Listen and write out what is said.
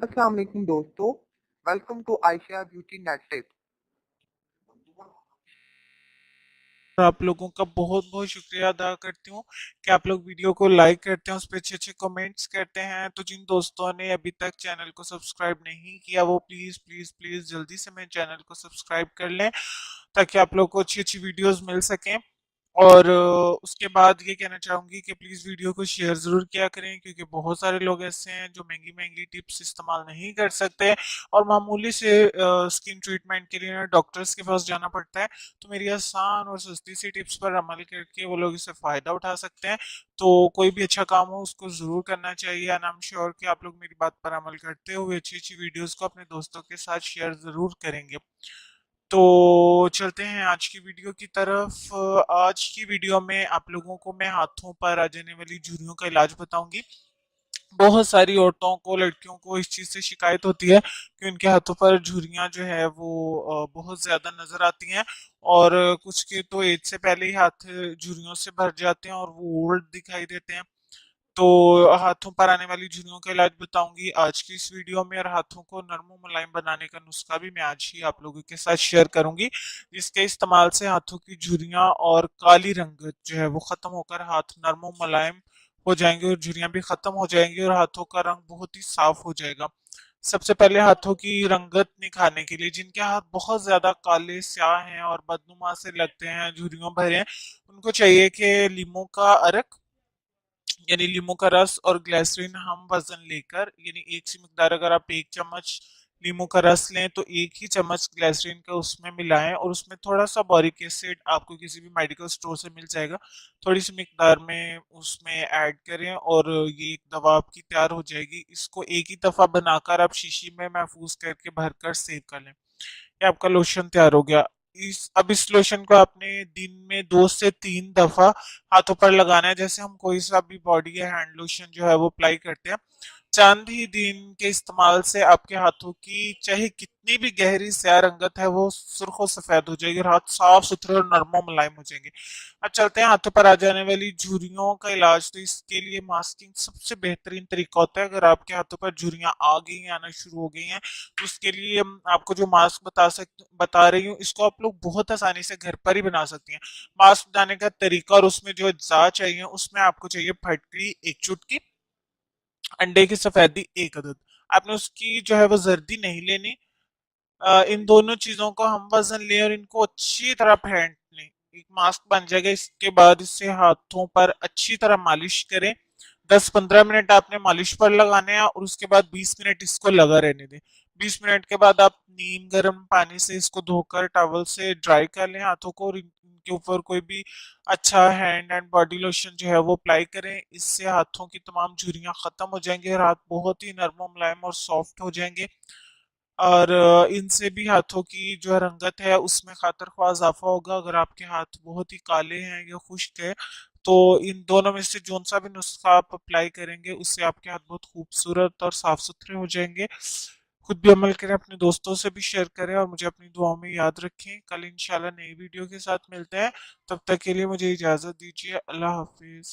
अस्सलाम वालेकुम दोस्तों। Welcome to Ayesha beauty net tips. और आप लोगों का बहुत बहुत शुक्रिया अदा करती हूँ कि आप लोग वीडियो को लाइक करते हैं, उस पर अच्छे अच्छे कमेंट्स करते हैं। तो जिन दोस्तों ने अभी तक चैनल को सब्सक्राइब नहीं किया वो प्लीज प्लीज प्लीज जल्दी से मेरे चैनल को सब्सक्राइब कर लें ताकि आप लोग को अच्छी अच्छी वीडियोस मिल सकें। और उसके बाद ये कहना चाहूंगी कि प्लीज वीडियो को शेयर जरूर किया करें, क्योंकि बहुत सारे लोग ऐसे हैं जो महंगी महंगी टिप्स इस्तेमाल नहीं कर सकते और मामूली से स्किन ट्रीटमेंट के लिए डॉक्टर्स के पास जाना पड़ता है। तो मेरी आसान और सस्ती सी टिप्स पर अमल करके वो लोग इससे फायदा उठा सकते हैं। तो कोई भी अच्छा काम हो उसको जरूर करना चाहिए, एंड आई एम श्योर कि आप लोग मेरी बात पर अमल करते हुए अच्छी अच्छी वीडियोस को अपने दोस्तों के साथ शेयर जरूर करेंगे। तो चलते हैं आज की वीडियो की तरफ। आज की वीडियो में आप लोगों को मैं हाथों पर आ जाने वाली झुर्रियों का इलाज बताऊंगी। बहुत सारी औरतों को, लड़कियों को इस चीज से शिकायत होती है कि उनके हाथों पर झुर्रियां जो है वो बहुत ज्यादा नजर आती हैं। और कुछ के तो एज से पहले ही हाथ झुर्रियों से भर जाते हैं और वो ओल्ड दिखाई देते हैं। तो हाथों पर आने वाली झुर्रियों का इलाज बताऊंगी आज की इस वीडियो में, और हाथों को नरम और मुलायम बनाने का नुस्खा भी मैं आज ही आप लोगों के साथ शेयर करूंगी, जिसके इस्तेमाल से हाथों की झुर्रियां और काली रंगत जो है वो खत्म होकर हाथ नरम और मुलायम हो जाएंगे और झुर्रियां भी खत्म हो जाएंगी और हाथों का रंग बहुत ही साफ हो जाएगा। सबसे पहले हाथों की रंगत निखारने के लिए, जिनके हाथ बहुत ज्यादा काले स्याह हैं और बदनुमा से लगते हैं, झुर्रियों भरे हैं, उनको चाहिए कि लीमू का अर्क यानी लीमू का रस और ग्लिसरीन हम वजन लेकर, यानी एक सी मिकदार, अगर आप 1 चम्मच लीमू का रस लें तो 1 ही चम्मच ग्लिसरीन का उसमें मिलाएं और उसमें थोड़ा सा बोरिक एसिड आपको किसी भी मेडिकल स्टोर से मिल जाएगा, थोड़ी सी मिकदार में उसमें ऐड करें और ये एक दवा आपकी तैयार हो जाएगी। इसको एक ही दफा बनाकर आप शीशी में महफूज करके भरकर सेव कर लें। ये आपका लोशन तैयार हो गया। इस लोशन को आपने दिन में 2 से 3 दफा हाथों पर लगाना है, जैसे हम कोई सा भी बॉडी या हैंड लोशन जो है वो अप्लाई करते हैं। चंद ही दिन के इस्तेमाल से आपके हाथों की चाहे कितनी भी गहरी स्याह रंगत है वो सुर्ख और सफेद हो जाएगी और हाथ साफ सुथरे और नरम और मुलायम हो जाएंगे। अब चलते हैं हाथों पर आ जाने वाली झुर्रियों का इलाज। तो इसके लिए मास्किंग सबसे बेहतरीन तरीका होता है। अगर आपके हाथों पर झुर्रियां आ गई हैं, आना शुरू हो गई हैं, तो उसके लिए आपको जो मास्क बता रही हूँ इसको आप लोग बहुत आसानी से घर पर ही बना सकती हैं। मास्क बनाने का तरीका और उसमें जो अज्जा चाहिए, उसमें आपको चाहिए फटकरी 1 चुटकी, अंडे की सफेदी 1 अदद। आपने उसकी जो है वो जर्दी नहीं लेनी। इन दोनों चीजों को हम वजन लें और इनको अच्छी तरह फेंट लें। एक मास्क बन जाएगा। इसके बाद इसे हाथों पर अच्छी तरह मालिश करें। 10-15 मिनट आपने मालिश पर लगाने हैं और उसके बाद 20 मिनट इसको लगा रहने दें। 20 मिनट के बाद आप नीम गर्म पानी से इसको धोकर टॉवल से ड्राई कर लें हाथों को, और इनके ऊपर कोई भी अच्छा हैंड एंड बॉडी लोशन जो है वो अप्लाई करें। इससे हाथों की तमाम झुर्रियां खत्म हो जाएंगी और हाथ बहुत ही नरम मुलायम और सॉफ्ट हो जाएंगे। और इनसे भी हाथों की जो रंगत है उसमें खातर ख्वाह इजाफा होगा। अगर आपके हाथ बहुत ही काले हैं या खुश्क है तो इन दोनों में से जोन सा भी नुस्खा आप अप्लाई करेंगे उससे आपके हाथ बहुत खूबसूरत और साफ सुथरे हो जाएंगे। खुद भी अमल करें, अपने दोस्तों से भी शेयर करें और मुझे अपनी दुआओं में याद रखें। कल इंशाल्लाह नई वीडियो के साथ मिलते हैं। तब तक के लिए मुझे इजाजत दीजिए। अल्लाह हाफिज।